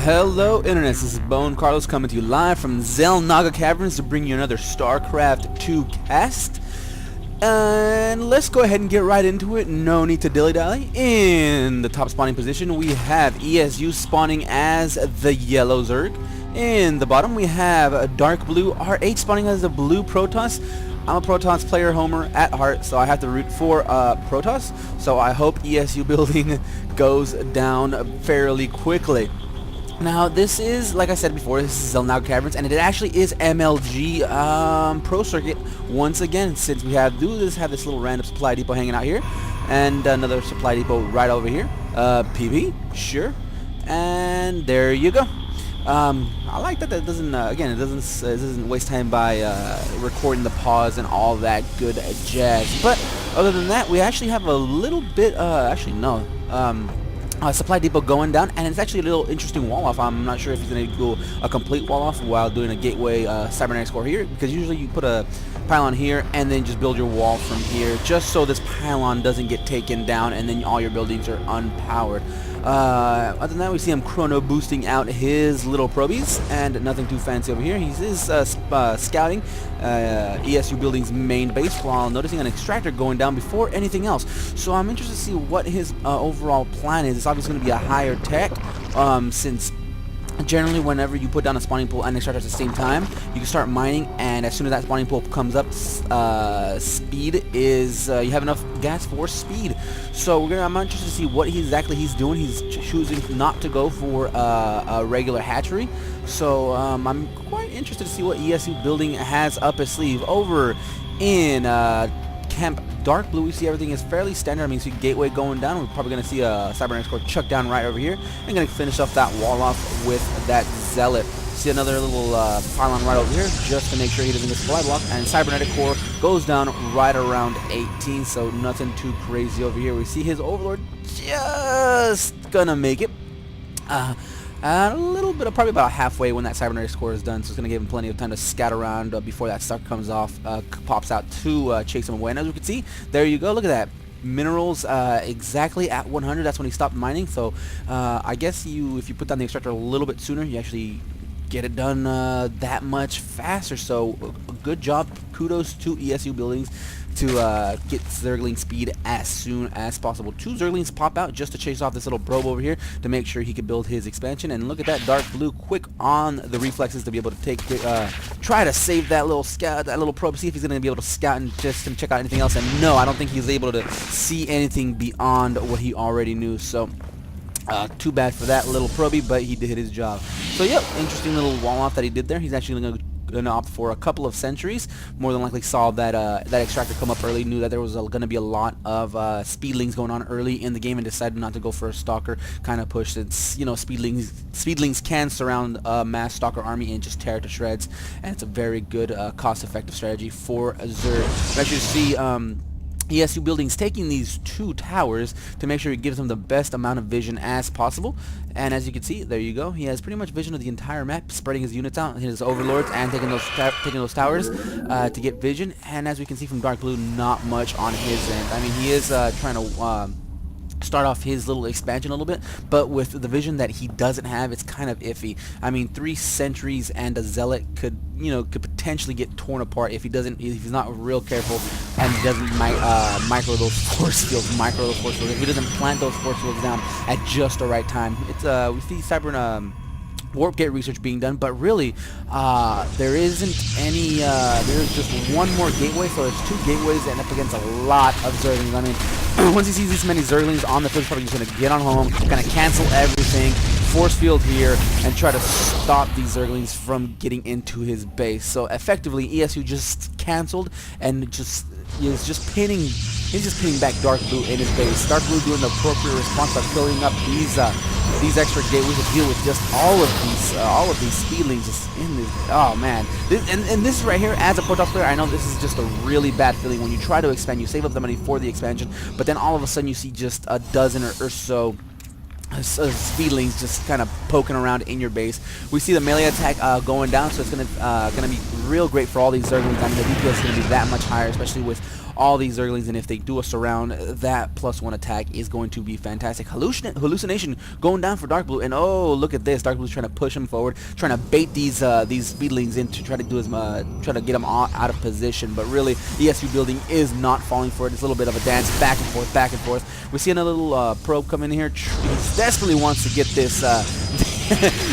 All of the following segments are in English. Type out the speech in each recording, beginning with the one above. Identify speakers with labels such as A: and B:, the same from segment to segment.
A: Hello Internet, this is BoneCarlos coming to you live from Xel'Naga Caverns to bring you another StarCraft 2 cast. And let's go ahead and get right into it, no need to dilly-dally. In the top spawning position we have ESU spawning as the yellow Zerg. In the bottom we have DarkBlueRH spawning as the blue Protoss. I'm a Protoss player homer at heart, so I have to root for Protoss, so I hope ESU building goes down fairly quickly. Now this is, like I said before, this is Xel'Naga Caverns, and it actually is MLG Pro Circuit once again, since we have this little random supply depot hanging out here, and another supply depot right over here. PB, sure, and there you go. I like that. That doesn't again, it doesn't waste time by recording the pause and all that good jazz. But other than that, we actually have a little bit. Actually, no. Supply depot going down, and it's actually a little interesting wall off. I'm not sure if he's going to do a complete wall off while doing a gateway cybernetics core here, because usually you put a pylon here and then just build your wall from here, just so this pylon doesn't get taken down and then all your buildings are unpowered. Other than that, we see him chrono boosting out his little probies, and nothing too fancy over here. He is scouting eSuBuildings main base while noticing an extractor going down before anything else. So I'm interested to see what his overall plan is. It's obviously going to be a higher tech, since generally whenever you put down a spawning pool and extractor at the same time, you can start mining, and as soon as that spawning pool comes up, speed is you have enough gas for speed. So I'm interested to see what exactly he's doing. He's choosing not to go for a regular hatchery, so I'm quite interested to see what ESU building has up his sleeve. Over in Camp Dark Blue, we see everything is fairly standard. I mean, see gateway going down. We're probably going to see a cybernetics core chuck down right over here, and going to finish off that wall off with that zealot. See another little pylon right over here, just to make sure he doesn't get supply block, and cybernetic core goes down right around 18, so nothing too crazy over here. We see his overlord just gonna make it. A little bit of, probably about halfway when that cybernetic score is done, so it's going to give him plenty of time to scout around before that sucker comes off, pops out to chase him away. And as we can see, there you go, look at that. Minerals exactly at 100, that's when he stopped mining, so I guess if you put down the extractor a little bit sooner, you actually get it done that much faster. So good job, kudos to eSuBuildings to get Zergling speed as soon as possible. 2 Zerglings pop out just to chase off this little probe over here to make sure he can build his expansion. And look at that, Dark Blue quick on the reflexes to be able to take try to save that little scout, that little probe, see if he's going to be able to scout and just check out anything else. And no, I don't think he's able to see anything beyond what he already knew. So too bad for that little probie, but he did his job. So yep, interesting little wall off that he did there. He's actually going to opt for a couple of sentries. More than likely saw that that extractor come up early, knew that there was going to be a lot of speedlings going on early in the game, and decided not to go for a stalker kind of push, since, you know, speedlings can surround a mass stalker army and just tear it to shreds, and it's a very good cost-effective strategy for Zerg. As you see, eSuBuildings taking these 2 towers to make sure he gives them the best amount of vision as possible. And as you can see, there you go, he has pretty much vision of the entire map, spreading his units out, his overlords, and taking those towers to get vision. And as we can see from Dark Blue, not much on his end. I mean, he is trying to start off his little expansion a little bit, but with the vision that he doesn't have, it's kind of iffy. I mean, 3 sentries and a zealot could potentially get torn apart if he's not real careful and he doesn't micro those force fields. If he doesn't plant those force fields down at just the right time. It's we see cyber warp gate research being done, but really there isn't any. There's just 1 more gateway, so there's 2 gateways and up against a lot of Zerglings. I mean, once he sees this many Zerglings on the field, he's probably just gonna get on home, gonna cancel everything, force field here, and try to stop these Zerglings from getting into his base. So effectively, ESU just canceled and is just pinning back Dark Blue in his base. Dark Blue doing the appropriate response by filling up these extra gateways to deal with just all of these speedlings just in this. Oh man, and this right here, as a Protoss player, I know this is just a really bad feeling when you try to expand. You save up the money for the expansion, but then all of a sudden you see just a dozen or so speedlings just kind of poking around in your base. We see the melee attack going down, so it's gonna be real great for all these Zerglings. I mean, the DPS is gonna be that much higher, especially with all these Zerglings, and if they do a surround, that +1 attack is going to be fantastic. Hallucination going down for Dark Blue, and oh, look at this. Dark Blue's trying to push him forward, trying to bait these Speedlings in to try to do his, try to get him out of position, but really, eSuBuilding is not falling for it. It's a little bit of a dance back and forth, back and forth. We see another little probe come in here. He desperately wants to get this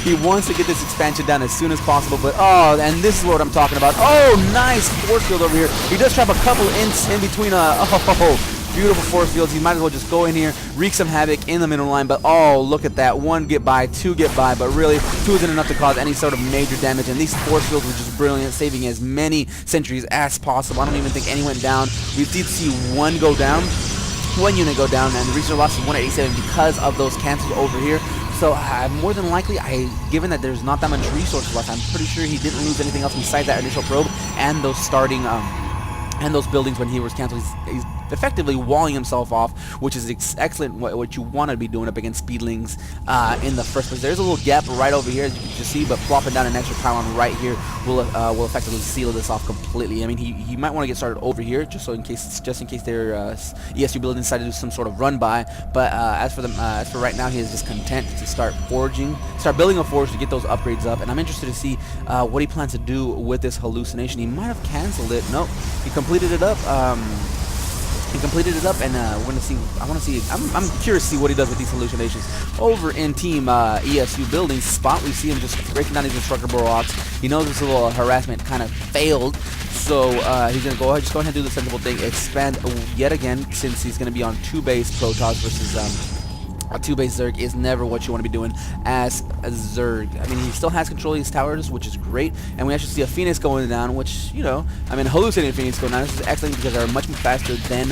A: he wants to get this expansion done as soon as possible, but oh, and this is what I'm talking about. Oh, nice force field over here. He does trap a couple in between, oh, beautiful force fields. He might as well just go in here, wreak some havoc in the middle line, but oh, look at that. 1 get by, 2 get by, but really 2 isn't enough to cause any sort of major damage, and these force fields were just brilliant, saving as many sentries as possible. I don't even think any went down. We did see 1 go down, 1 unit go down, and the resource loss is 187 because of those cancels over here. So more than likely, given that there's not that much resources left, I'm pretty sure he didn't lose anything else besides that initial probe and those starting and those buildings when he was canceled. He's effectively walling himself off, which is excellent, what you want to be doing up against Speedlings in the first place. There's a little gap right over here, as you can just see, but plopping down an extra pylon right here will effectively seal this off completely. I mean, he might want to get started over here, just in case their eSuBuildings decide to do some sort of run by. But as for right now, he is just content to start building a forge to get those upgrades up. And I'm interested to see what he plans to do with this hallucination. He might have canceled it. Nope, he completed it up. And we're gonna see. I'm curious to see what he does with these hallucinations. Over in Team eSuBuildings spot, we see him just breaking down these destructible rocks. He knows this little harassment kind of failed, so he's gonna go ahead and do the sensible thing, expand yet again, since he's gonna be on 2-base Protoss versus a 2-base Zerg is never what you want to be doing as a Zerg. I mean, he still has control of these towers, which is great, and we actually see a Phoenix going down, which, you know, I mean, hallucinating Phoenix going down. This is excellent because they're much faster than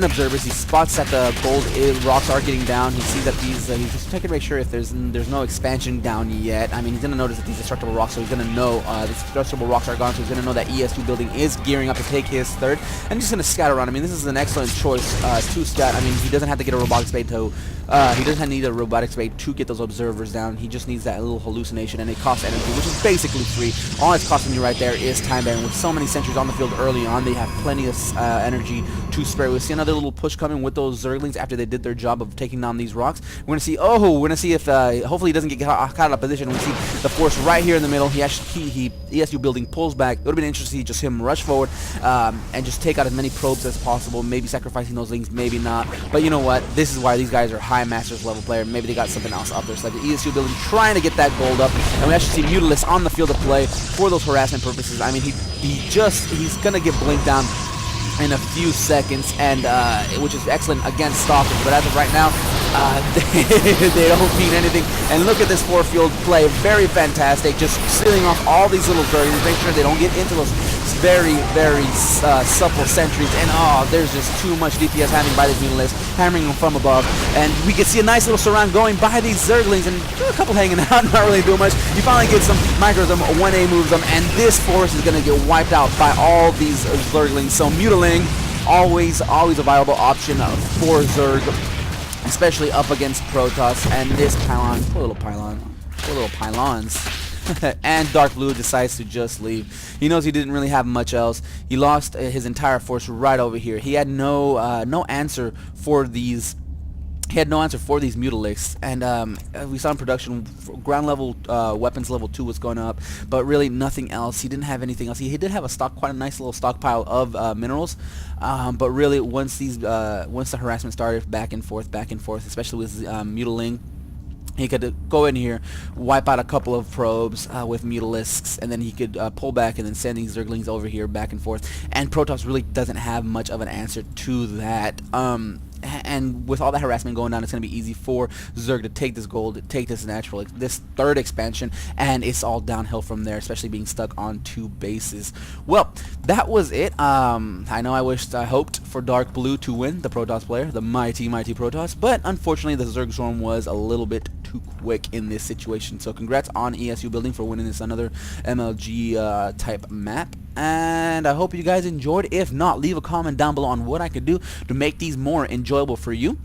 A: observers. He spots that the gold rocks are getting down. He sees that these, he's just checking to make sure if there's no expansion down yet. I mean, he's going to notice that these destructible rocks, so he's going to know the destructible rocks are gone, so he's going to know that eSuBuilding is gearing up to take his third, and he's just going to scout around. I mean, this is an excellent choice to scout. I mean, he doesn't have to get a robotic spade to he doesn't need a robotic spade to get those observers down. He just needs that little hallucination, and it costs energy, which is basically free. All it's costing you right there is time barrier. With so many sentries on the field early on, they have plenty of energy to spare. We see another little push coming with those Zerglings after they did their job of taking down these rocks. We're gonna see if hopefully he doesn't get caught out of position. We see the force right here in the middle. eSuBuilding pulls back. It would have been interesting to see just him rush forward and just take out as many probes as possible. Maybe sacrificing those things, maybe not. But you know what? This is why these guys are high Masters level player. Maybe they got something else up there. So the eSuBuilding trying to get that gold up, and we actually see Mutalisk on the field of play for those harassment purposes. I mean, he's gonna get blinked down in a few seconds, and which is excellent against Stalkers, but as of right now, they don't mean anything. And look at this four-field play, very fantastic, just sealing off all these little Zerglings, make sure they don't get into those very supple sentries, and oh, there's just too much DPS happening by this Mutalisk, hammering them from above, and we can see a nice little surround going by these Zerglings, and a couple hanging out, not really doing much. You finally get some micros them, 1A moves them, and this force is going to get wiped out by all these Zerglings. So Mutaling, always a viable option for Zerg, especially up against Protoss. And this pylon, poor little pylons. And Dark Blue decides to just leave. He knows he didn't really have much else. He lost his entire force right over here. He had no answer for these. He had no answer for these Mutalisks, and we saw in production, ground level weapons level 2 was going up, but really nothing else. He didn't have anything else. He did have quite a nice little stockpile of minerals, but really once the harassment started, back and forth, especially with Mutaling, he could go in here, wipe out a couple of probes with Mutalisks, and then he could pull back and then send these Zerglings over here back and forth. And Protoss really doesn't have much of an answer to that. And with all that harassment going on, it's going to be easy for Zerg to take this gold, take this this third expansion, and it's all downhill from there, especially being stuck on 2 bases. Well, that was it. I know I hoped for Dark Blue to win, the Protoss player, the mighty Protoss, but unfortunately the Zerg Swarm was a little bit too quick in this situation. So congrats on eSuBuilding for winning this another MLG type map. And I hope you guys enjoyed. If not, leave a comment down below on what I could do to make these more enjoyable for you.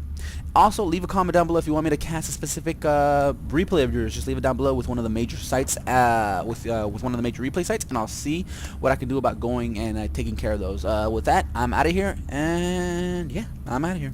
A: Also, leave a comment down below if you want me to cast a specific replay of yours. Just leave it down below with one of the major sites, with one of the major replay sites, and I'll see what I can do about going and taking care of those. With that, I'm out of here, and yeah, I'm out of here.